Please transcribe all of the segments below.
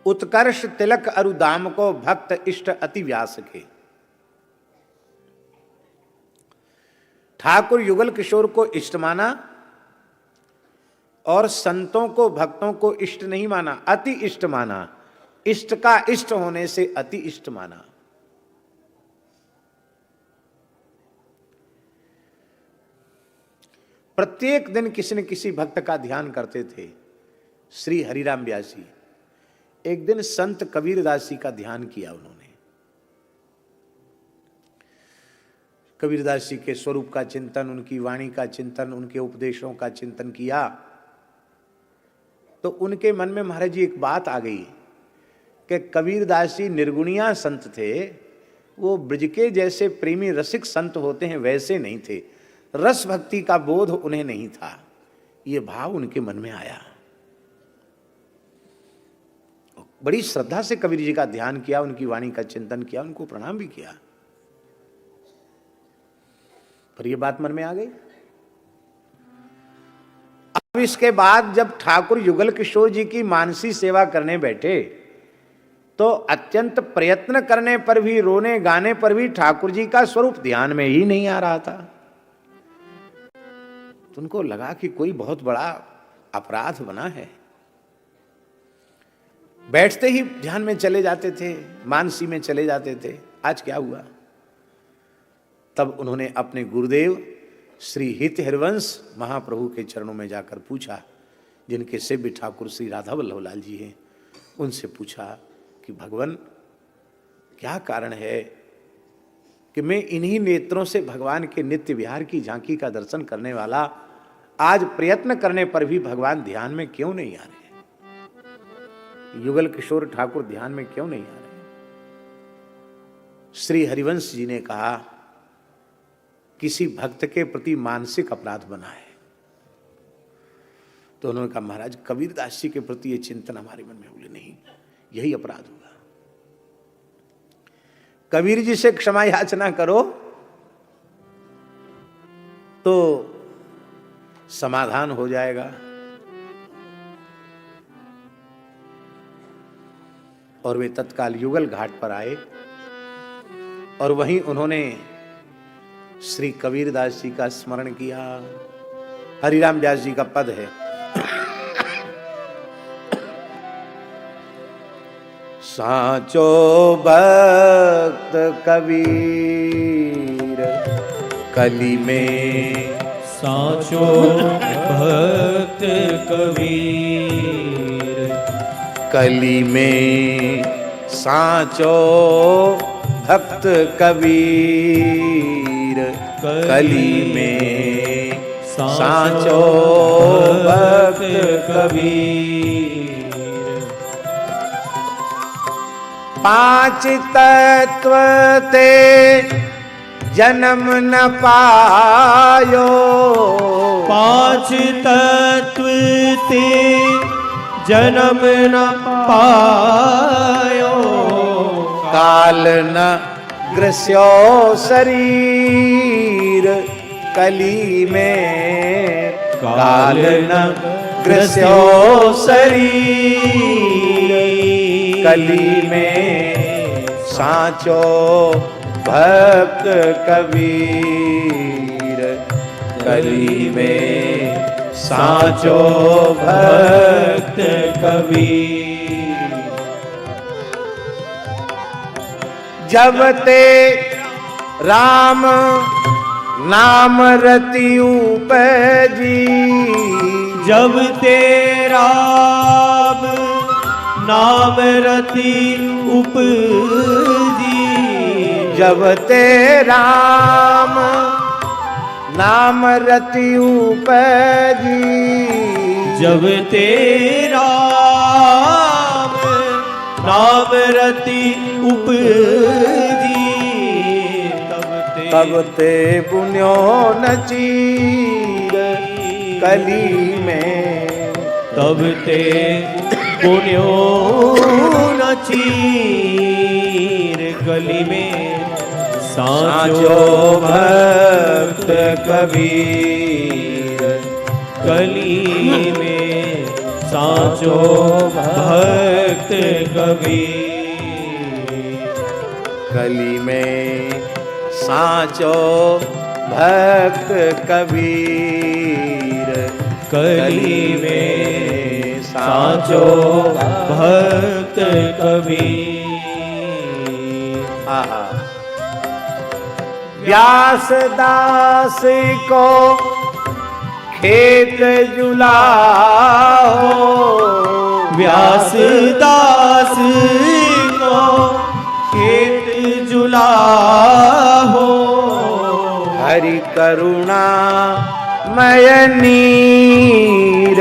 उत्कर्ष तिलक अरु दाम को भक्त इष्ट अति व्यास के। ठाकुर युगल किशोर को इष्ट माना और संतों को भक्तों को इष्ट नहीं माना, अति इष्ट माना। इष्ट का इष्ट होने से अति इष्ट माना। प्रत्येक दिन किसी न किसी भक्त का ध्यान करते थे श्री हरिराम व्यास जी। एक दिन संत कबीरदास जी का ध्यान किया उन्होंने। कबीरदास जी के स्वरूप का चिंतन, उनकी वाणी का चिंतन, उनके उपदेशों का चिंतन किया तो उनके मन में महाराज जी एक बात आ गई कि कबीरदास जी निर्गुणिया संत थे, वो ब्रज के जैसे प्रेमी रसिक संत होते हैं वैसे नहीं थे, रस भक्ति का बोध उन्हें नहीं था। ये भाव उनके मन में आया। बड़ी श्रद्धा से कबीर जी का ध्यान किया, उनकी वाणी का चिंतन किया, उनको प्रणाम भी किया। पर ये बात मन में आ गई। अब इसके बाद जब ठाकुर युगल किशोर जी की मानसी सेवा करने बैठे तो अत्यंत प्रयत्न करने पर भी, रोने गाने पर भी ठाकुर जी का स्वरूप ध्यान में ही नहीं आ रहा था। तो उनको लगा कि कोई बहुत बड़ा अपराध बना है। बैठते ही ध्यान में चले जाते थे, मानसी में चले जाते थे। आज क्या हुआ? तब उन्होंने अपने गुरुदेव श्री हित हरिवंश महाप्रभु के चरणों में जाकर पूछा, जिनके सेव्य ठाकुर श्री राधा वल्लभ लाल जी हैं, उनसे पूछा कि भगवान क्या कारण है कि मैं इन्हीं नेत्रों से भगवान के नित्य विहार की झांकी का दर्शन करने वाला आज प्रयत्न करने पर भी भगवान ध्यान में क्यों नहीं आ रहे? युगल किशोर ठाकुर ध्यान में क्यों नहीं आ रहे? श्री हरिवंश जी ने कहा, किसी भक्त के प्रति मानसिक अपराध बना है। तो उन्होंने कहा, महाराज कबीरदास जी के प्रति ये चिंतन हमारे मन में बोले नहीं, यही अपराध होगा। कबीर जी से क्षमा याचना करो तो समाधान हो जाएगा। और वे तत्काल युगल घाट पर आए और वहीं उन्होंने श्री कबीरदास जी का स्मरण किया। हरिराम व्यास जी का पद है, साचो भक्त कबीर कली में, साचो भक्त कबीर कली में, साचो भक्त कबीर कली में, साचो भक्त कबीर। पांच तत्व ते जन्म न पायो, पांच तत्व ते जन्म न पायो, काल न ग्रस्यो शरीर कली में, काल न ग्रस्यो शरीर कली में, साचो भक्त कबीर कली में, साचो भक्त कबीर। जब ते राम नाम रति उपजी, जब ते राम नाम रति उपजी, जब ते राम नाम रति उपजी, जब ते राम नाम रति उपजी, तब ते पुण्यो न चीर कली में, तब ते पुण्यो न चीर कली में, साचो भक्त कबीर कली में, साचो भक्त भक्त कबीर। कली में साचो भक्त कबीर, कली में साचो भक्त कबीर। आहा। व्यास दास को खेत जुलाओ, व्यास दास को खेत जुलाहो। हरि करुणा मय नीर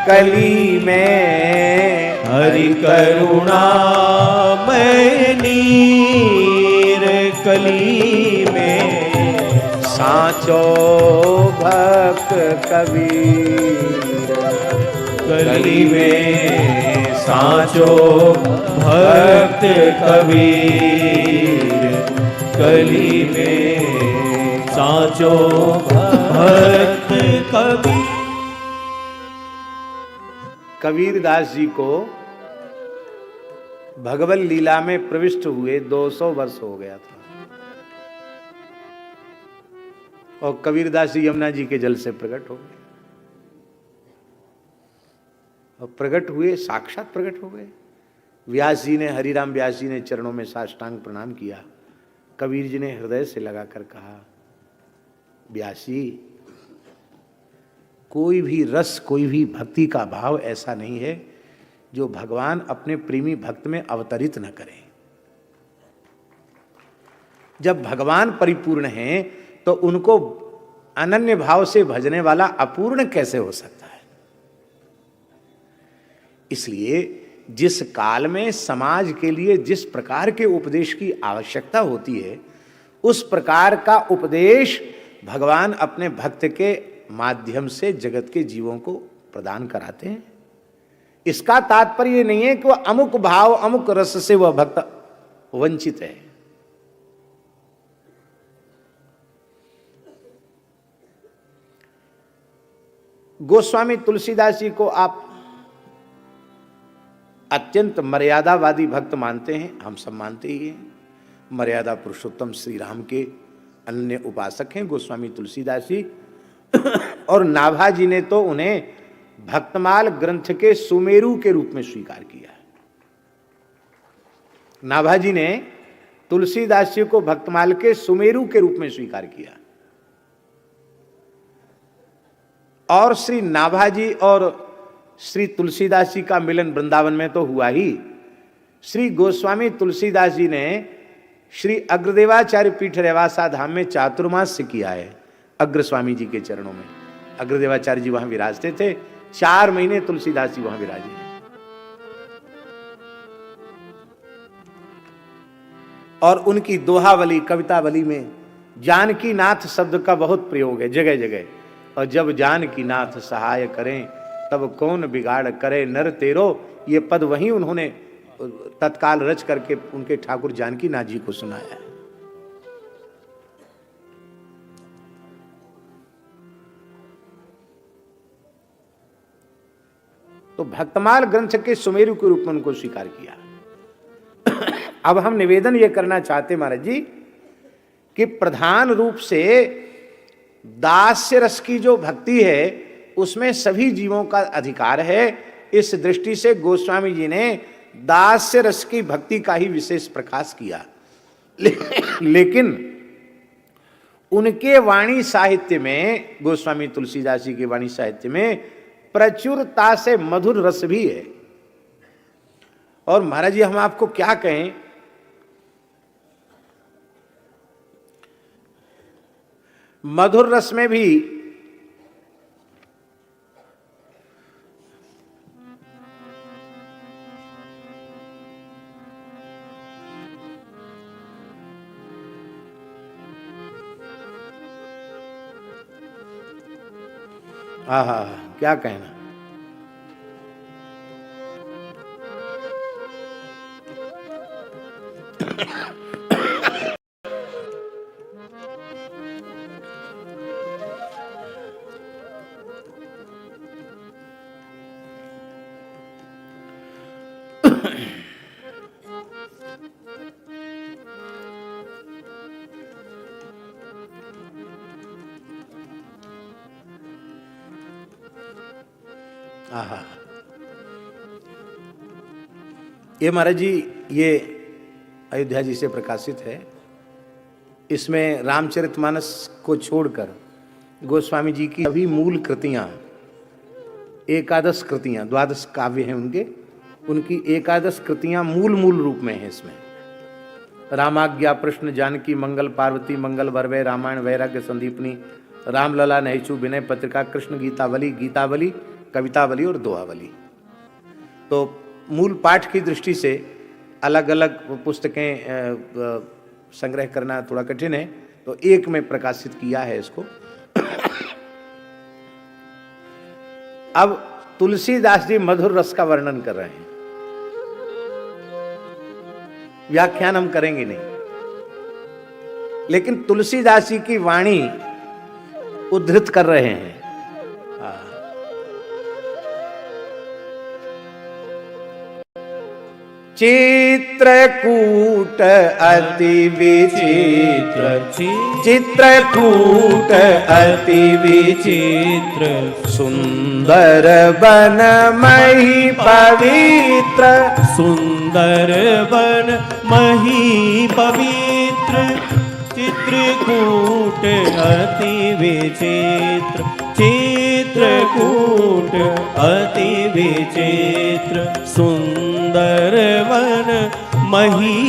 कली में, हरि करुणा मैं नीर कली में। साचो भक्त कबीर, कली में साचो भक्त कबीर। कली में साचो भक्त कबीर। कबीरदास जी को भगवत लीला में प्रविष्ट हुए 200 वर्ष हो गया था, और कबीरदास जी यमुना जी के जल से प्रकट हो गए, और प्रकट हुए, साक्षात प्रकट हो गए। व्यास जी ने, हरिराम व्यास जी ने चरणों में साष्टांग प्रणाम किया। कबीर जी ने हृदय से लगाकर कहा, व्यास जी, कोई भी रस, कोई भी भक्ति का भाव ऐसा नहीं है जो भगवान अपने प्रेमी भक्त में अवतरित न करें। जब भगवान परिपूर्ण हैं तो उनको अनन्य भाव से भजने वाला अपूर्ण कैसे हो सकता है। इसलिए जिस काल में समाज के लिए जिस प्रकार के उपदेश की आवश्यकता होती है, उस प्रकार का उपदेश भगवान अपने भक्त के माध्यम से जगत के जीवों को प्रदान कराते हैं। इसका तात्पर्य नहीं है कि वह अमुक भाव, अमुक रस से वह भक्त वंचित है। गोस्वामी तुलसीदास जी को आप अत्यंत मर्यादावादी भक्त मानते हैं, हम सब मानते ही हैं। मर्यादा पुरुषोत्तम श्री राम के अन्य उपासक हैं गोस्वामी तुलसीदास जी। और नाभा जी ने तो उन्हें भक्तमाल ग्रंथ के सुमेरु के रूप में स्वीकार किया। नाभा जी ने तुलसीदास जी को भक्तमाल के सुमेरु के रूप में स्वीकार किया। और श्री नाभा जी और श्री तुलसीदास जी का मिलन वृंदावन में तो हुआ ही। श्री गोस्वामी तुलसीदास जी ने श्री अग्रदेवाचार्य पीठ रेवासा धाम में चातुर्मास किया है, अग्र स्वामी जी के चरणों में। अग्रदेवाचार्य जी वहां विराजते थे, 4 महीने तुलसीदास जी वहां विराजे हैं। और उनकी दोहावली, कवितावली में जानकी नाथ शब्द का बहुत प्रयोग है जगह जगह। और जब जानकी नाथ सहाय करें तब कौन बिगाड़ करे नर तेरो, ये पद वहीं उन्होंने तत्काल रच करके उनके ठाकुर जानकी नाथ जी को सुनाया है। तो भक्तमाल ग्रंथ के सुमेरु के रूप में उनको स्वीकार किया। अब हम निवेदन यह करना चाहते महाराज जी कि प्रधान रूप से दास्य रस की जो भक्ति है उसमें सभी जीवों का अधिकार है। इस दृष्टि से गोस्वामी जी ने दास्य रस की भक्ति का ही विशेष प्रकाश किया। लेकिन उनके वाणी साहित्य में, गोस्वामी तुलसीदास जी के वाणी साहित्य में प्रचुरता से मधुर रस भी है। और महाराज जी हम आपको क्या कहें, मधुर रस में भी आहा क्या कहना। आहा, ये महाराज जी, ये अयोध्या जी से प्रकाशित है। इसमें रामचरितमानस को छोड़कर गोस्वामी जी की सभी मूल कृतियां, एकादश कृतियां, 12 काव्य हैं उनकी एकादश कृतियां मूल रूप में है। इसमें रामाज्ञा, प्रश्न, जानकी, मंगल, पार्वती, मंगल, वरवय, रामायण, वैराग्य, संदीपनी, रामलला, नहिचु, विनय पत्रिका, कृष्ण गीतावली, गीतावली, कवितावली और दोहावली। तो मूल पाठ की दृष्टि से अलग अलग पुस्तकें संग्रह करना थोड़ा कठिन है, तो एक में प्रकाशित किया है इसको। अब तुलसीदास जी मधुर रस का वर्णन कर रहे हैं। व्याख्यान हम करेंगे नहीं, लेकिन तुलसीदास जी की वाणी उद्धृत कर रहे हैं। चित्रकूट अति विचित्र, चित्रकूट अति विचित्र, सुंदर वन मही पवित्र, सुंदर वन मही पवित्र, चित्रकूट अति विचित्र, चित्रकूट अति विचित्र, सुंदर वन मही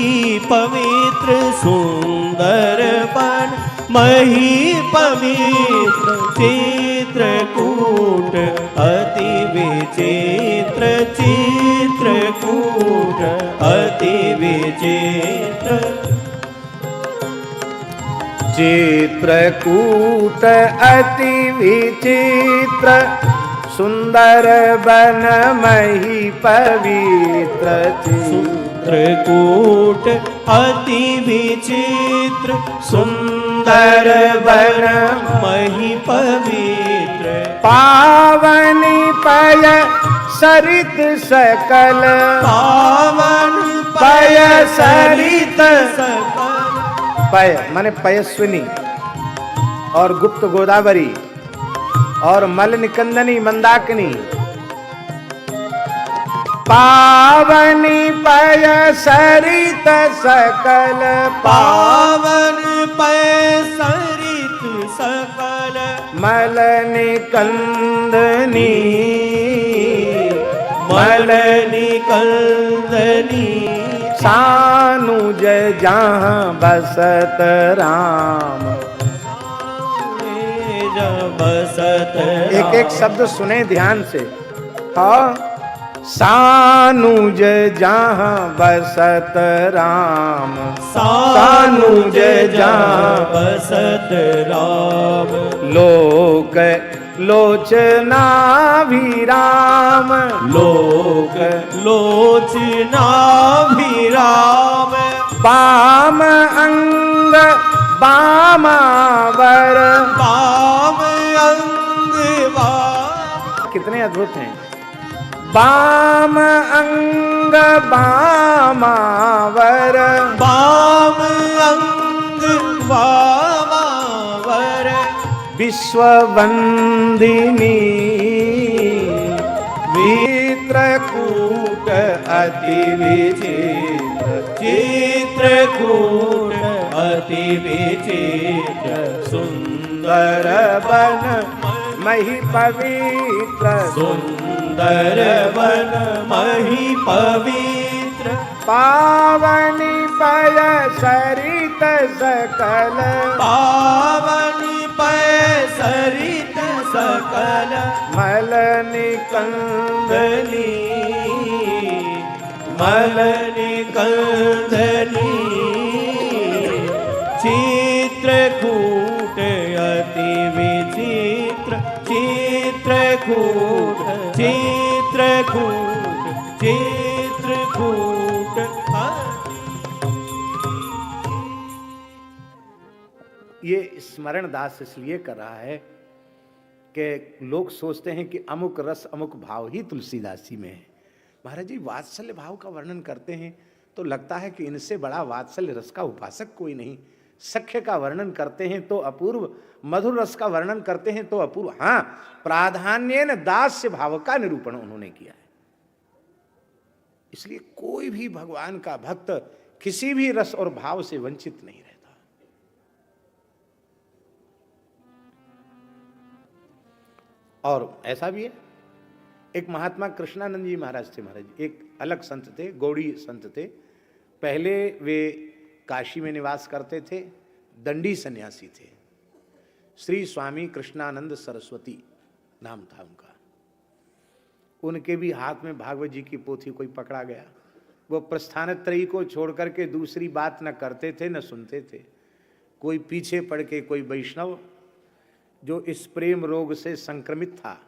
पवित्र, सुंदर वन मही पवित्र, चित्रकूट अति विचित्र, चित्रकूट अति विचित्र, चित्रकूट अति विचित्र, सुंदर वन मही पवित्र, चित्रकूट अति विचित्र, सुंदर वन मही पवित्र, पावनी पय सरित सकल, पावन पय सरित सकल, पय माने पयस्विनी और गुप्त गोदावरी और मल निकंदनी मंदाकिनी, पावनी पय सरित सकल, पावन पय सरित सकल, मल निकंदनी, मल निकंदनी, सानुज जहाँ बसत राम। बसत एक एक शब्द सुने ध्यान से। हाँ, सानुज जहाँ बसत राम, सानुज जहाँ बसत राम, लोक लोचना भी राम, लोक लोचना भी राम, बाम अंग बामावर, बाम अंग बाम, कितने अद्भुत हैं। बाम अंग बामावर, बाम अंग बामावर, विश्ववंदिनी, चित्रकूट अति विचित्र, चित्रकूट अति विचित्र, सुंदर वन मही पवित्र, सुंदर वन मही पवित्र, पावनी पय सरित सकल, पावनी पय सरित सकल, मल निकंदनी, मल निकंदनी, चित्रकूट अति विचित्र, चित्रकूट, चित्रकूट, चित्रकूट। ये स्मरण दास इसलिए कर रहा है कि लोग सोचते हैं कि अमुक रस अमुक भाव ही तुलसीदास जी में है। महाराज जी वात्सल्य भाव का वर्णन करते हैं तो लगता है कि इनसे बड़ा वात्सल्य रस का उपासक कोई नहीं। सख्य का वर्णन करते हैं तो अपूर्व, मधुर रस का वर्णन करते हैं तो अपूर्व। हाँ, प्राधान्येन दास्य भाव का निरूपण उन्होंने किया है। इसलिए कोई भी भगवान का भक्त किसी भी रस और भाव से वंचित नहीं रहता। और ऐसा भी है, एक महात्मा कृष्णानंद जी महाराज थे। महाराज एक अलग संत थे, गौड़ी संत थे। पहले वे काशी में निवास करते थे, दंडी सन्यासी थे। श्री स्वामी कृष्णानंद सरस्वती नाम था उनका। उनके भी हाथ में भागवत जी की पोथी कोई पकड़ा गया, वो प्रस्थानत्रयी को छोड़ करके दूसरी बात न करते थे न सुनते थे। कोई पीछे पड़ के कोई वैष्णव जो इस प्रेम रोग से संक्रमित था,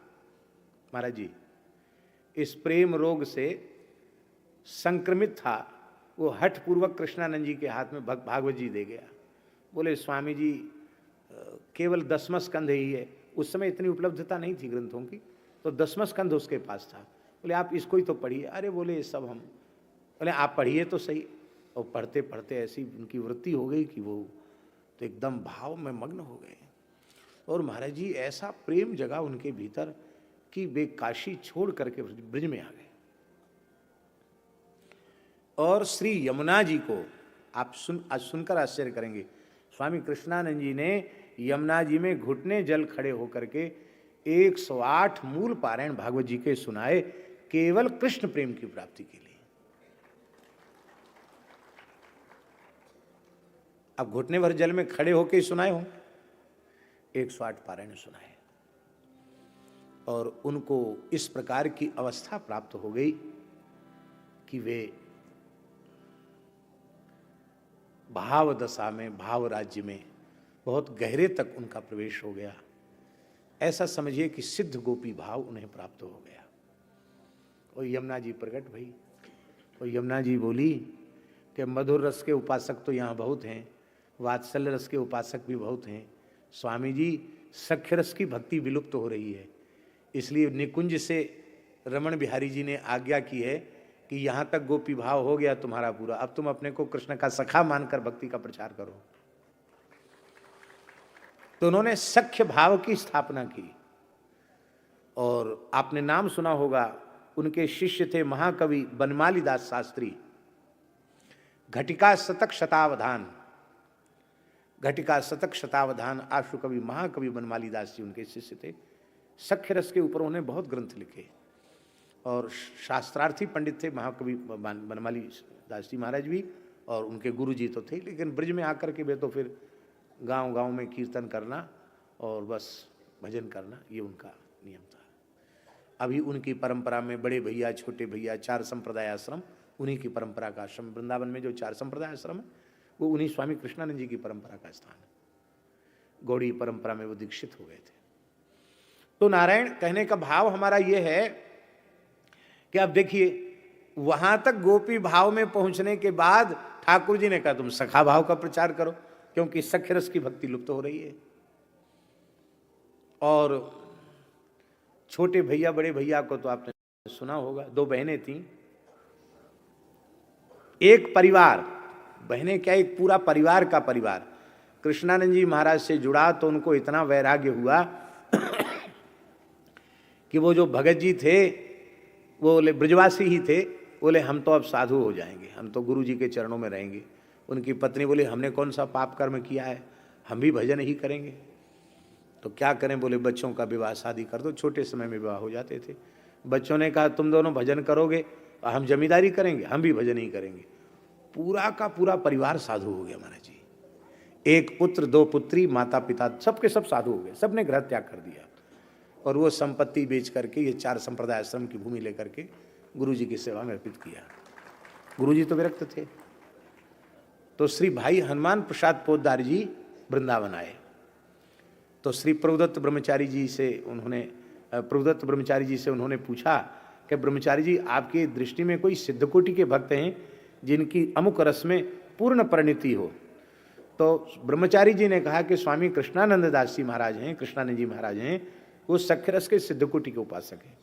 महाराज जी इस प्रेम रोग से संक्रमित था, वो हठ पूर्वक कृष्णानंद जी के हाथ में भागवत जी दे गया। बोले स्वामी जी केवल 10वां स्कंध ही है, उस समय इतनी उपलब्धता नहीं थी ग्रंथों की, तो 10वां स्कंध उसके पास था। बोले आप इसको ही तो पढ़िए। अरे बोले ये सब हम, बोले आप पढ़िए तो सही। और पढ़ते पढ़ते ऐसी उनकी वृत्ति हो गई कि वो तो एकदम भाव में मग्न हो गए। और महाराज जी ऐसा प्रेम जगा उनके भीतर कि वे काशी छोड़ करके ब्रज में आ गए। और श्री यमुना जी को आप आज सुनकर आश्चर्य करेंगे, स्वामी कृष्णानंद जी ने यमुना जी में घुटने जल खड़े होकर के 108 मूल पारायण भागवत जी के सुनाए, केवल कृष्ण प्रेम की प्राप्ति के लिए। अब घुटने भर जल में खड़े होकर सुनाए हो, 108 पारायण सुनाए। और उनको इस प्रकार की अवस्था प्राप्त हो गई कि वे भाव दशा में, भाव राज्य में बहुत गहरे तक उनका प्रवेश हो गया। ऐसा समझिए कि सिद्ध गोपी भाव उन्हें प्राप्त हो गया। और यमुना जी प्रकट भई, और यमुना जी बोली कि मधुर रस के उपासक तो यहाँ बहुत हैं, वात्सल्य रस के उपासक भी बहुत हैं। स्वामी जी सख्य रस की भक्ति विलुप्त हो रही है, इसलिए निकुंज से रमण बिहारी जी ने आज्ञा की है कि यहाँ तक गोपी भाव हो गया तुम्हारा पूरा, अब तुम अपने को कृष्ण का सखा मानकर भक्ति का प्रचार करो। तो उन्होंने सख्य भाव की स्थापना की। और आपने नाम सुना होगा, उनके शिष्य थे महाकवि बनमाली दास शास्त्री। घटिका शतक शतावधान, घटिका शतक शतावधान आशु कवि महाकवि बनमाली दास जी उनके शिष्य थे। सख्य रस के ऊपर उन्होंने बहुत ग्रंथ लिखे और शास्त्रार्थी पंडित थे महाकवि बनमाली दास जी महाराज भी, और उनके गुरु जी तो थे। लेकिन ब्रज में आकर के वे तो फिर गांव गांव में कीर्तन करना और बस भजन करना, ये उनका नियम था। अभी उनकी परंपरा में बड़े भैया, छोटे भैया, 4 संप्रदाय आश्रम, उन्हीं की परंपरा का आश्रम। वृंदावन में जो 4 संप्रदाय आश्रम है वो उन्हीं स्वामी कृष्णानंद जी की परंपरा का स्थान है। गौड़ी परंपरा में वो दीक्षित हो गए थे। तो नारायण कहने का भाव हमारा ये है कि अब देखिए, वहां तक गोपी भाव में पहुंचने के बाद ठाकुर जी ने कहा तुम सखा भाव का प्रचार करो, क्योंकि सख्य रस की भक्ति लुप्त हो रही है। और छोटे भैया बड़े भैया को तो आपने सुना होगा, 2 बहनें थीं, एक परिवार, बहनें क्या एक पूरा परिवार का परिवार कृष्णानंद जी महाराज से जुड़ा। तो उनको इतना वैराग्य हुआ कि वो जो भगत जी थे वो बोले, ब्रजवासी ही थे, बोले हम तो अब साधु हो जाएंगे, हम तो गुरु जी के चरणों में रहेंगे। उनकी पत्नी बोली हमने कौन सा पाप कर्म किया है, हम भी भजन ही करेंगे। तो क्या करें, बोले बच्चों का विवाह शादी कर दो। छोटे समय में विवाह हो जाते थे। बच्चों ने कहा तुम दोनों भजन करोगे और हम जमींदारी करेंगे, हम भी भजन ही करेंगे। पूरा का पूरा परिवार साधु हो गया महाराज जी। 1 पुत्र 2 पुत्री, माता पिता सबके सब साधु हो गए, सबने गृह त्याग कर दिया। और वो संपत्ति बेच करके ये 4 संप्रदाय आश्रम की भूमि लेकर के गुरु जी की सेवा में अर्पित किया। गुरु जी तो विरक्त थे। तो श्री भाई हनुमान प्रसाद पोद्दार जी वृंदावन आए। तो श्री प्रभुदत्त ब्रह्मचारी जी से उन्होंने पूछा कि ब्रह्मचारी जी आपकी दृष्टि में कोई सिद्धकोटि के भक्त हैं जिनकी अमुक रस में पूर्ण परिणति हो? तो ब्रह्मचारी जी ने कहा कि स्वामी कृष्णानंद दास जी महाराज हैं, कृष्णानंद जी महाराज हैं, वो सख्य रस के सिद्धकोटि के उपासक हैं।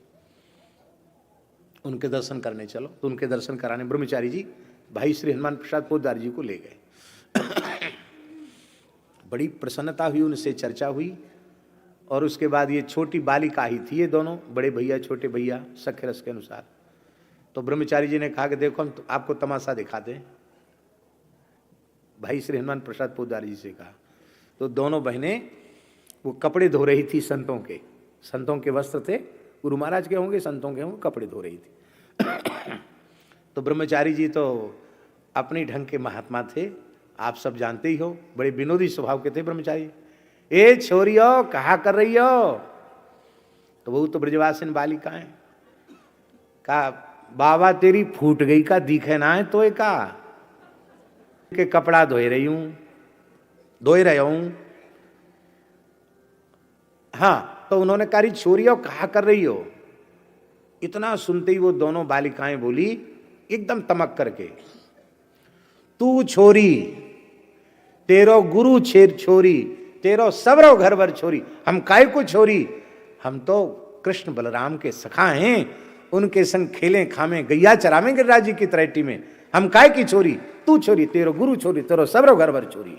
उनके दर्शन करने चलो। तो उनके दर्शन कराने ब्रह्मचारी जी भाई श्री हनुमान प्रसाद पोद्दार जी को ले गए। बड़ी प्रसन्नता हुई, उनसे चर्चा हुई। और उसके बाद ये छोटी बालिका ही थी, ये दोनों बड़े भैया छोटे भैया सख्य रस के अनुसार। तो ब्रह्मचारी जी ने कहा कि देखो हम तो आपको तमाशा दिखाते हैं। भाई श्री हनुमान प्रसाद पोद्दार जी से कहा। तो दोनों बहनें वो कपड़े धो रही थी, संतों के वस्त्र थे, गुरु महाराज के होंगे, संतों के होंगे, कपड़े धो रही थी। तो ब्रह्मचारी जी तो अपने ढंग के महात्मा थे, आप सब जानते ही हो, बड़े विनोदी स्वभाव के थे ब्रह्मचारी। ए छोरियो कहा कर रही हो? तो वो तो ब्रजवासिन बालिका है। कहा बाबा तेरी फूट गई का दिखे ना है तो एक के कपड़ा धोए रही हूं। हाँ, तो उन्होंने कहा छोरियो कहा कर रही हो? इतना सुनते ही वो दोनों बालिकाएं बोली एकदम तमक करके, तू छोरी, तेरो गुरु छेर छोरी, तेरो सबरो घर भर छोरी, हम काय को छोरी? हम तो कृष्ण बलराम के सखा हैं, उनके संग खेलें खामें गैया चरावें गिरिराज जी की तरेटी में, हम काय की छोरी? तू छोरी, तेरो गुरु छोरी, तेरो सबरो घर भर छोरी।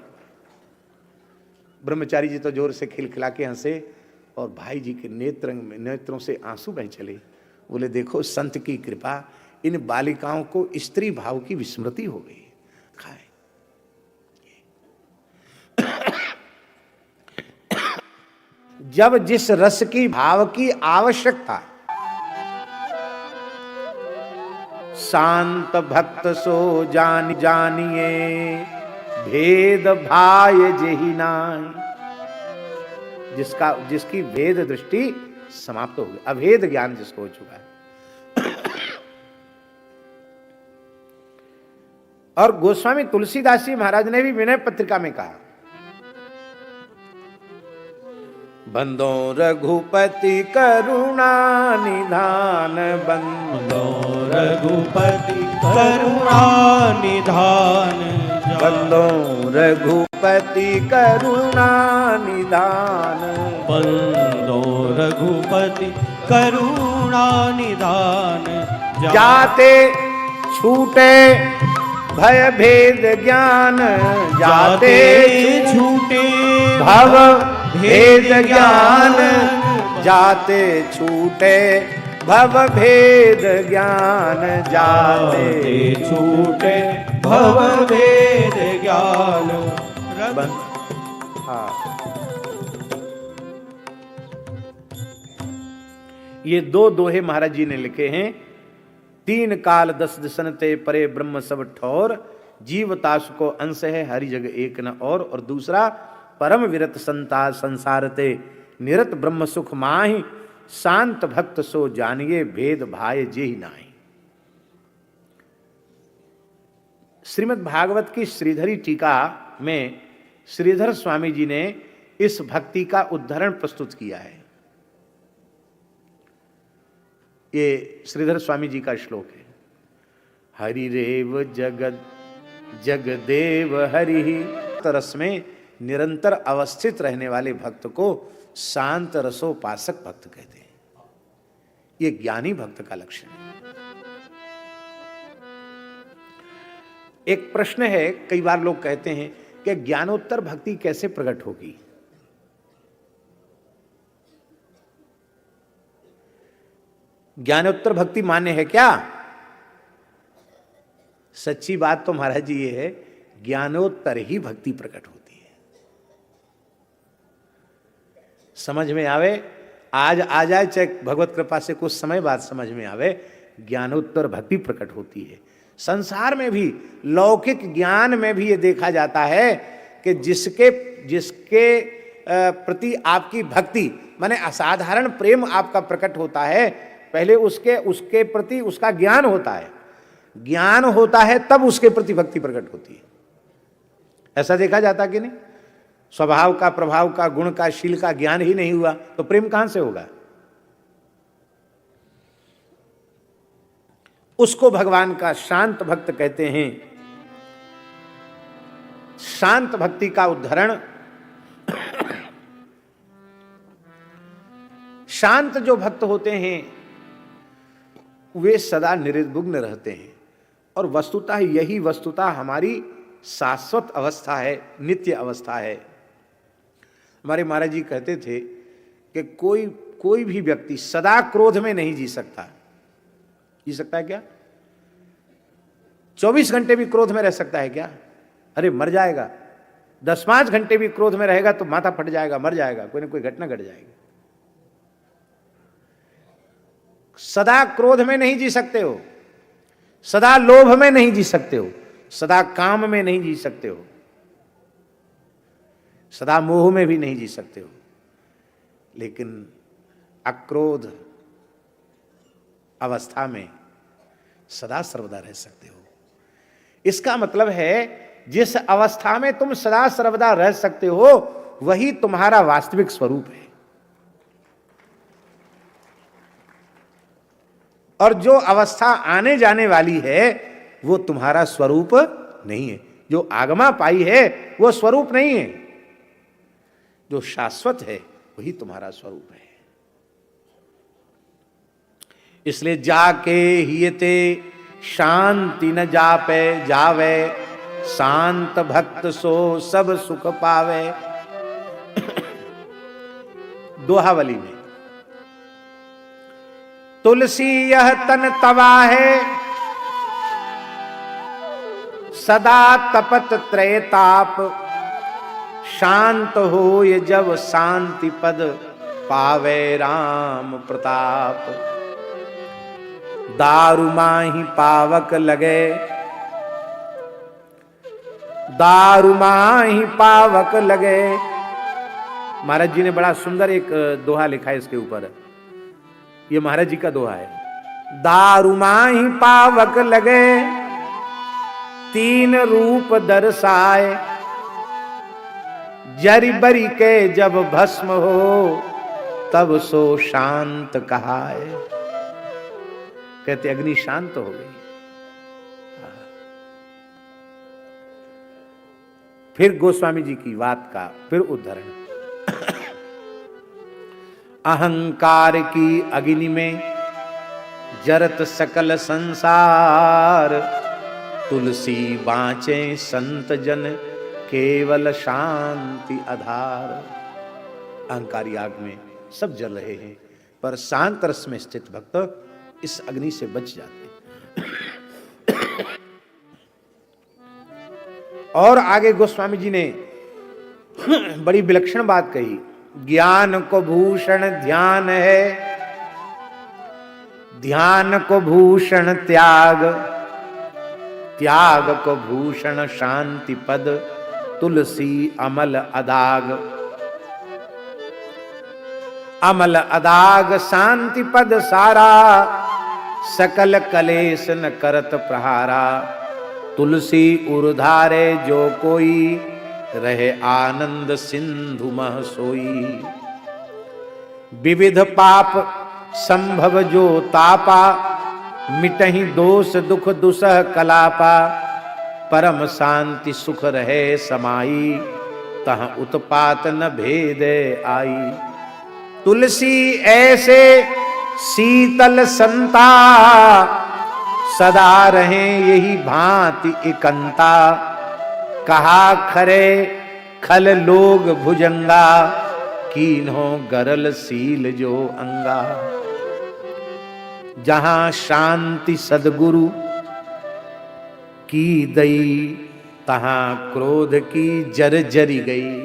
ब्रह्मचारी जी तो जोर से खिलखिला के हंसे और भाई जी के नेत्रों से आंसू बह चले। बोले देखो संत की कृपा, इन बालिकाओं को स्त्री भाव की विस्मृति हो गई। खाए जब जिस रस की भाव की आवश्यकता, शांत भक्त सो जानिए, भेद भाय जेहि नाहि। जिसकी भेद दृष्टि समाप्त हो गई, अभेद ज्ञान जिसको हो चुका है। और गोस्वामी तुलसीदास जी महाराज ने भी विनय पत्रिका में कहा, बंदो रघुपति करुणा निधान, बंदो रघुपति करुणा निधान, बंदो रघुपति करुणा निधान, बंदो रघुपति करुणा निधान, जाते छूटे भय भेद ज्ञान, जाते छूटे भव भेद ज्ञान, जाते छूटे भव भेद ज्ञान, जाते छूटे भव भेद ज्ञान। हाँ, ये दो दोहे महाराज जी ने लिखे हैं। तीन काल दस दिसन ते परे ब्रह्म सब ठौर, जीव तासु को अंश है हरि जग एक न और दूसरा परम विरत संता संसार ते निरत ब्रह्म सुख माहि, शांत भक्त सो जानिए भेद भाय जेहि नाहि। श्रीमद् भागवत की श्रीधरी टीका में श्रीधर स्वामी जी ने इस भक्ति का उद्धरण प्रस्तुत किया है। ये श्रीधर स्वामी जी का श्लोक है। हरिरेव जगद जगदेव हरि, रस में निरंतर अवस्थित रहने वाले भक्त को शांत रसोपासक भक्त कहते हैं। ये ज्ञानी भक्त का लक्षण है। एक प्रश्न है, कई बार लोग कहते हैं कि ज्ञानोत्तर भक्ति कैसे प्रकट होगी? ज्ञानोत्तर भक्ति मान्य है क्या? सच्ची बात तो महाराज जी ये है, ज्ञानोत्तर ही भक्ति प्रकट होती है। समझ में आवे आज आ जाए, चाहे भगवत कृपा से कुछ समय बाद समझ में आवे, ज्ञानोत्तर भक्ति प्रकट होती है। संसार में भी लौकिक ज्ञान में भी ये देखा जाता है कि जिसके प्रति आपकी भक्ति माने असाधारण प्रेम आपका प्रकट होता है, पहले उसके प्रति उसका ज्ञान होता है, ज्ञान होता है तब उसके प्रति भक्ति प्रकट होती है। ऐसा देखा जाता कि नहीं? स्वभाव का, प्रभाव का, गुण का, शील का ज्ञान ही नहीं हुआ तो प्रेम कहां से होगा? उसको भगवान का शांत भक्त कहते हैं। शांत भक्ति का उद्धरण, शांत जो भक्त होते हैं वे सदा निर्विघ्न रहते हैं। और वस्तुतः यही वस्तुतः हमारी शाश्वत अवस्था है, नित्य अवस्था है। हमारे महाराज जी कहते थे कि कोई भी व्यक्ति सदा क्रोध में नहीं जी सकता। जी सकता है क्या? 24 घंटे भी क्रोध में रह सकता है क्या? अरे मर जाएगा। 10-5 घंटे भी क्रोध में रहेगा तो माथा फट जाएगा, मर जाएगा, कोई ना कोई घटना घट जाएगी। सदा क्रोध में नहीं जी सकते हो, सदा लोभ में नहीं जी सकते हो, सदा काम में नहीं जी सकते हो, सदा मोह में भी नहीं जी सकते हो, लेकिन अक्रोध अवस्था में सदा सर्वदा रह सकते हो। इसका मतलब है जिस अवस्था में तुम सदा सर्वदा रह सकते हो वही तुम्हारा वास्तविक स्वरूप है। और जो अवस्था आने जाने वाली है वो तुम्हारा स्वरूप नहीं है। जो आगमा पाई है वो स्वरूप नहीं है, जो शाश्वत है वही तुम्हारा स्वरूप है। इसलिए जाके हियते शांति न जापे जावे, शांत भक्त सो सब सुख पावे। दोहावली में तुलसी यह तन तवा है, सदा तपत त्रयताप, शांत हो ये जब शांति पद, पावे राम प्रताप। दारू माही पावक लगे, दारू माही पावक लगे। महाराज जी ने बड़ा सुंदर एक दोहा लिखा है इसके ऊपर। ये महाराज जी का दोहा है। दारू माही पावक लगे, तीन रूप दर्शाए, जरी बरी के जब भस्म हो, तब सो शांत कहाए। कहते अग्नि शांत हो गई। फिर गोस्वामी जी की बात का फिर उद्धरण। अहंकार की अग्नि में जरत सकल संसार, तुलसी बाँचे संत जन केवल शांति आधार। अहंकारी आग में सब जल रहे हैं, पर शांत रस में स्थित भक्त इस अग्नि से बच जाते हैं। और आगे गोस्वामी जी ने बड़ी विलक्षण बात कही। ज्ञान को भूषण ध्यान है, ध्यान को भूषण त्याग, त्याग को भूषण शांति पद, तुलसी अमल अदाग। अमल अदाग शांति पद सारा, सकल कलेश न करत प्रहारा। तुलसी उर्धारे जो कोई, रहे आनंद सिंधु मह सोई। विविध पाप संभव जो तापा, मिटहि दोष दुख दुसह कलापा। परम शांति सुख रहे समाई, तह उत्पात न भेद आई। तुलसी ऐसे शीतल संता, सदा रहे यही भांति एकंता। कहा खरे खल लोग भुजंगा, कीन्हो गरल सील जो अंगा। जहां शांति सदगुरु की दई, तहां क्रोध की जर जरी गई।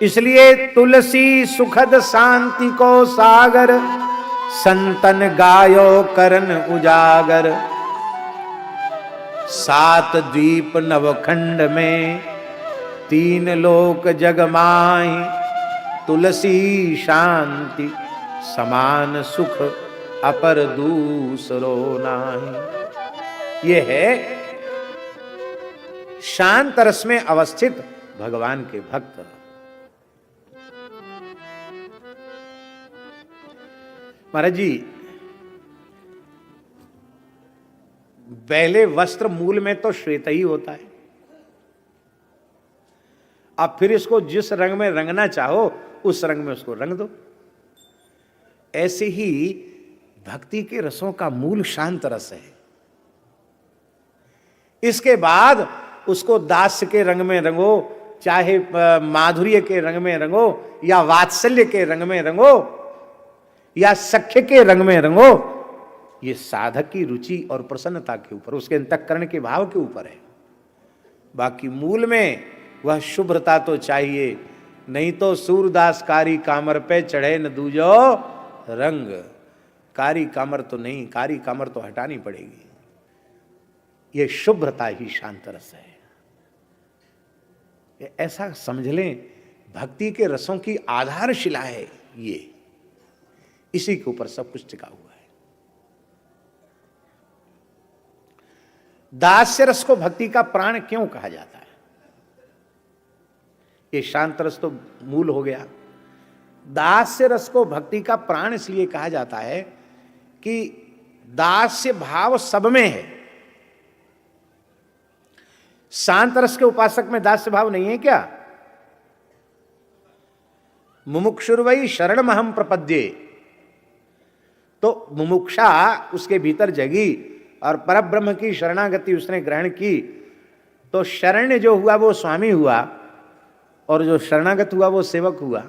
इसलिए तुलसी सुखद शांति को सागर, संतन गायो करन उजागर। 7 द्वीप नवखंड में, 3 लोक जग माहि। तुलसी शांति समान सुख, अपर दूसरो नाही। ये है शांत रस में अवस्थित भगवान के भक्त। महाराज जी, पहले वस्त्र मूल में तो श्वेत ही होता है। अब फिर इसको जिस रंग में रंगना चाहो उस रंग में उसको रंग दो। ऐसे ही भक्ति के रसों का मूल शांत रस है। इसके बाद उसको दास्य के रंग में रंगो, चाहे माधुर्य के रंग में रंगो, या वात्सल्य के रंग में रंगो, या सख्य के रंग में रंगो, ये साधक की रुचि और प्रसन्नता के ऊपर, उसके अंतःकरण के भाव के ऊपर है। बाकी मूल में वह शुभ्रता तो चाहिए, नहीं तो सूरदास कारी कामर पे चढ़े न दूजो रंग। कारी कामर तो नहीं, कारी कामर तो हटानी पड़ेगी। ये शुभ्रता ही शांत रस है। ये ऐसा समझ लें, भक्ति के रसों की आधारशिला है ये, इसी के ऊपर सब कुछ टिका हुआ है। दास्य रस को भक्ति का प्राण क्यों कहा जाता है? ये शांत रस तो मूल हो गया। दास्य रस को भक्ति का प्राण इसलिए कहा जाता है कि दास्य भाव सब में है। शांत रस के उपासक में दास्य भाव नहीं है क्या? मुमुक्षुर्वै शरणमहं प्रपद्ये, तो मुमुक्षा उसके भीतर जगी और परब्रह्म की शरणागति उसने ग्रहण की, तो शरण जो हुआ वो स्वामी हुआ और जो शरणागत हुआ वो सेवक हुआ।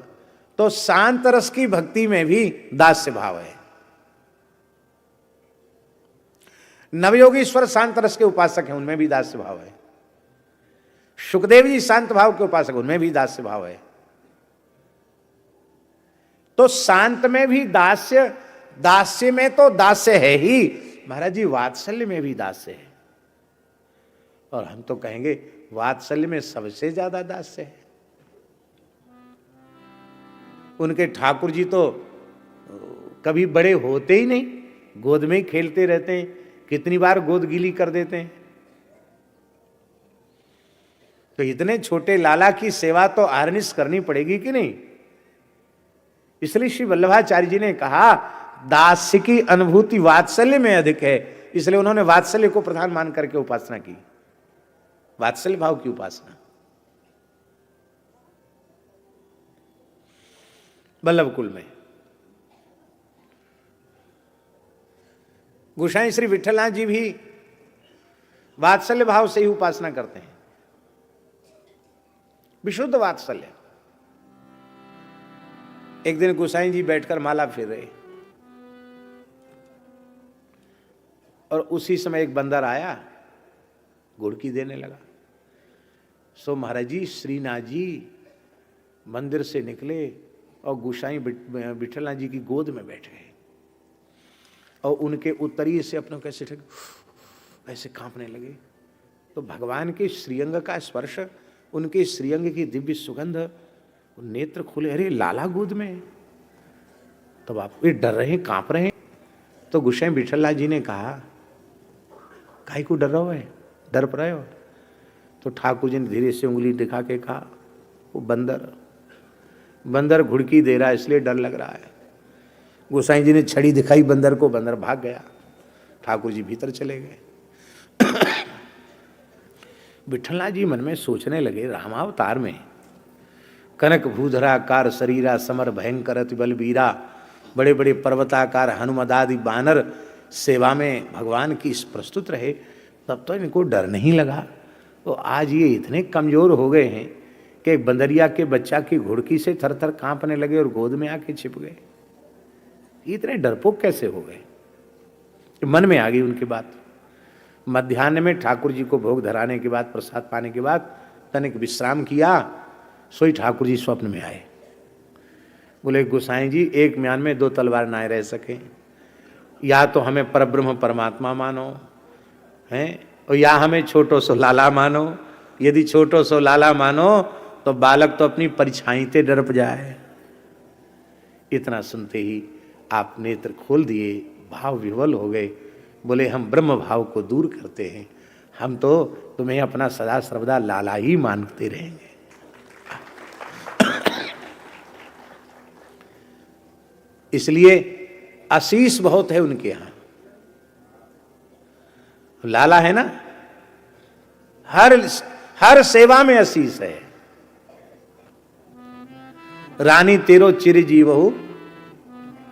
तो शांत रस की भक्ति में भी दास्य भाव है। नवयोगीश्वर शांत रस के उपासक हैं, उनमें भी दास्य भाव है। सुखदेव जी शांत भाव के उपासक, उनमें भी दास्य भाव है। तो शांत में भी दास्य, दास्य में तो दास्य है ही, महाराज जी वात्सल्य में भी दास्य है। और हम तो कहेंगे वात्सल्य में सबसे ज्यादा दास्य है। उनके ठाकुर जी तो कभी बड़े होते ही नहीं, गोद में ही खेलते रहते हैं, कितनी बार गोद गीली कर देते हैं। तो इतने छोटे लाला की सेवा तो आर्निश करनी पड़ेगी कि नहीं? इसलिए श्री वल्लभाचार्य जी ने कहा दास्य की अनुभूति वात्सल्य में अधिक है, इसलिए उन्होंने वात्सल्य को प्रधान मान करके उपासना की, वात्सल्य भाव की उपासना। वल्लभ कुल में गोसाई श्री विठलनाथ जी भी वात्सल्य भाव से ही उपासना करते हैं, विशुद्ध वात्सल्य। एक दिन गोसाई जी बैठकर माला फेर रहे और उसी समय एक बंदर आया, गुड़की देने लगा। सो महाराज जी श्रीनाथ जी मंदिर से निकले और गोसाई विठलनाथ जी की गोद में बैठ गए और उनके उत्तरीय से अपने कैसे ऐसे कांपने लगे। तो भगवान के श्रीअंग का स्पर्श, उनके श्रीअंग की दिव्य सुगंध, नेत्र खुले, अरे लाला गोद में। तब आप ये डर रहे हैं, कांप रहे हैं। तो गोसाई विठलनाथ जी ने कहा काहे को डर रहे हो, डर रहे हो? तो ठाकुर जी ने धीरे से उंगली दिखा के कहा वो बंदर घुड़की दे रहा है इसलिए डर लग रहा है। गोसाई जी ने छड़ी दिखाई बंदर को, बंदर भाग गया। ठाकुर जी भीतर चले गए। विठलनाथ जी मन में सोचने लगे, रामावतार में कनक भूधराकार शरीरा समर भयंकर अति बलबीरा, बड़े बड़े पर्वताकार हनुमदादि बानर सेवा में भगवान की प्रस्तुत रहे, तब तो इनको डर नहीं लगा। तो आज ये इतने कमजोर हो गए हैं कि बंदरिया के बच्चा की घुड़की से थर थर कांपने लगे और गोद में आके छिप गए। इतने डरपोक कैसे हो गए? मन में आ गई उनकी बात। मध्याह्न में ठाकुर जी को भोग धराने के बाद, प्रसाद पाने के बाद तनिक विश्राम किया, सोई ठाकुर जी स्वप्न में आए। बोले गोसाई जी एक म्यान में दो तलवार ना रह सके, या तो हमें परब्रह्म परमात्मा मानो हैं, और या हमें छोटो सो लाला मानो। यदि छोटो सो लाला मानो तो बालक तो अपनी परछाई से डरप जाए। इतना सुनते ही आप नेत्र खोल दिए, भाव विह्वल हो गए। बोले हम ब्रह्म भाव को दूर करते हैं, हम तो तुम्हें अपना सदा सर्वदा लाला ही मानते रहेंगे। इसलिए आशीष बहुत है उनके यहां, लाला है ना, हर सेवा में आशीष है। रानी तेरो चिर जीवहु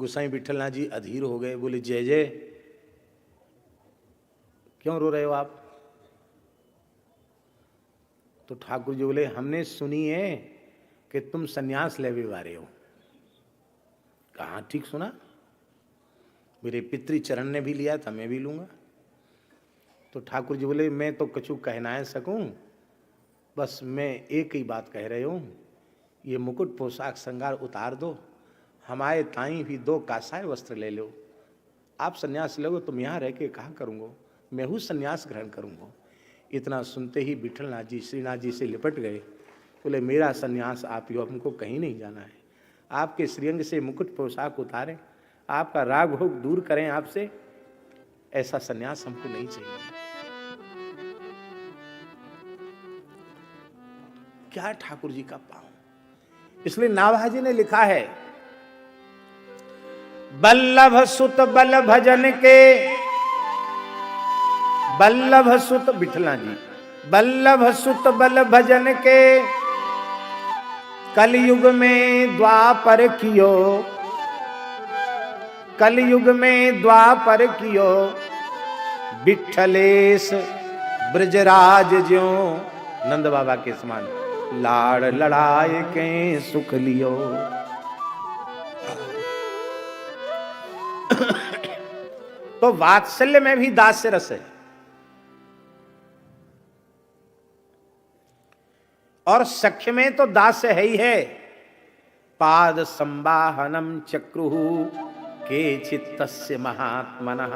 गोसाई विठलनाथ जी अधीर हो गए, बोले जय जय, क्यों रो रहे हो आप? तो ठाकुर जी बोले हमने सुनी है कि तुम सन्यास लेवे वाले हो। कहाँ ठीक सुना, मेरे पितृचरण ने भी लिया था, मैं भी लूंगा। तो ठाकुर जी बोले मैं तो कछु कह ना सकूं, बस मैं एक ही बात कह रहे हूं, ये मुकुट पोशाक श्रृंगार उतार दो, हमारे ताई भी 2 कासाय वस्त्र ले लो। आप सन्यास लोगे तो मैं यहाँ रह के कहाँ करूँगा, मैं हूँ सन्यास ग्रहण करूँगा। इतना सुनते ही विठलनाथ जी श्रीनाथ जी से लिपट गए। बोले मेरा सन्यास आप ही हो, हमको कहीं नहीं जाना है। आपके श्रीअंग से मुकुट पोशाक उतारें, आपका राग भोग दूर करें आपसे, ऐसा सन्यास हमको नहीं चाहिए। क्या ठाकुर जी का पाँव। इसलिए नाभाजी ने लिखा है, बल्लभ सुत बल भजन के, बल्लभ सुत विठला जी, बल्लभ सुत बल भजन के, कलयुग में द्वापर कियो, कलयुग में द्वापर कियो, विठलेश ब्रजराज ज्यों, नंद बाबा के समान लाड़ लड़ाए के सुख लियो। तो वात्सल्य में भी दास्य रस है, और सख्य में तो दास्य है ही है। पाद संवाहनम चक्रुहु के चित्तस्य महात्मनः,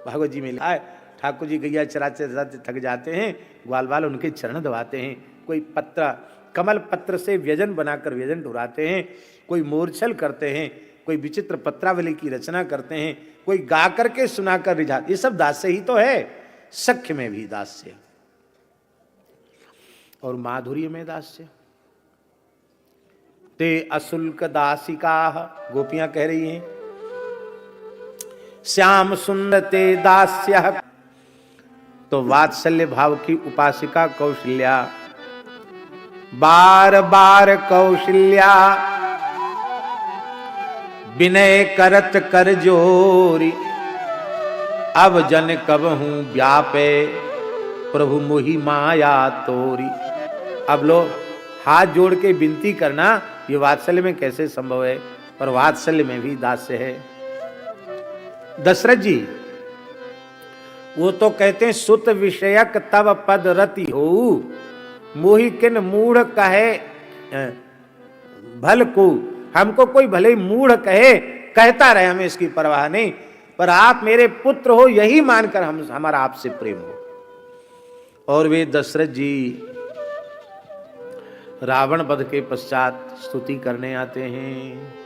भागवत जी में लिखा है, ठाकुर जी गैया चराते चराते थक जाते हैं, ग्वाल बाल उनके चरण दबाते हैं, कोई पत्र कमल पत्र से व्यजन बनाकर व्यजन ढुराते हैं, कोई मोरछल करते हैं, कोई विचित्र पत्रावली की रचना करते हैं, कोई गा करके सुनाकर रिझाते, ये सब दास्य ही तो है। सख्य में भी दास्य और माधुर्य में दास्य। ते अशुल्क दासिका, गोपियां कह रही हैं, श्याम सुंदर ते दास्य, तो वात्सल्य भाव की उपासिका कौशल्या, बार बार कौशल्या, विनय करत कर जोरी, अब जन कब हूं व्यापे, प्रभु मोहि माया तोरी। अब लो हाथ जोड़ के विनती करना, ये वात्सल्य में कैसे संभव है, पर वात्सल्य में भी दास्य है। दशरथ जी वो तो कहते हैं, सुत विषयक तब पद रति हो, मोहि किन मूढ़ कहे भल को। हमको कोई भले मूढ़ कहे, कहता रहे, हमें इसकी परवाह नहीं, पर आप मेरे पुत्र हो यही मानकर हमारा आपसे प्रेम हो। और वे दशरथ जी रावण वध के पश्चात स्तुति करने आते हैं,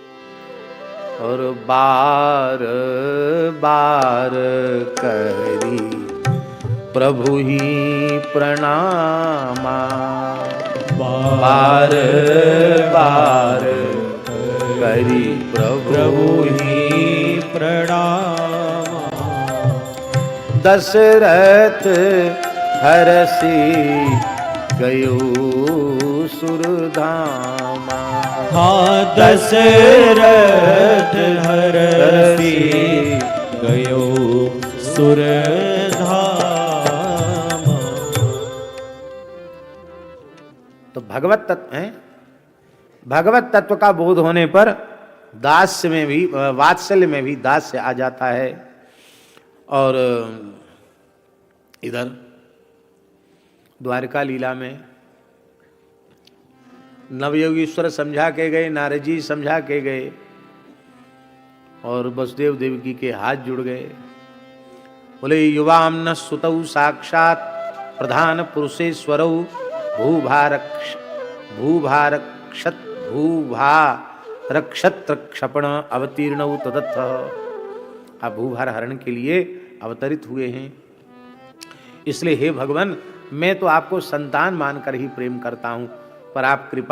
और बार बार करी प्रभु ही प्रणामा, बार बार करी प्रभु ही प्रणामा। दशरथ हरसी गयो सुरधामा, हाँ दशरथ हरसी गयो सुरधामा। तो भगवत तत्व है, भगवत तत्व का बोध होने पर दास्य में भी, वात्सल्य में भी दास्य आ जाता है। और इधर द्वारका लीला में नवयोगीश्वर समझा के गए, नारद जी समझा के गए, और वसुदेव देवकी के हाथ जुड़ गए। बोले युवाम न सुतौ साक्षात प्रधान पुरुषेश्वरौ, भूभारक्षत्र क्षपण अवतीर्ण तदत्थ। आप भूभार हरण के लिए अवतरित हुए हैं, इसलिए हे भगवान, मैं तो आपको संतान मानकर ही प्रेम करता हूं, पर आप कृपा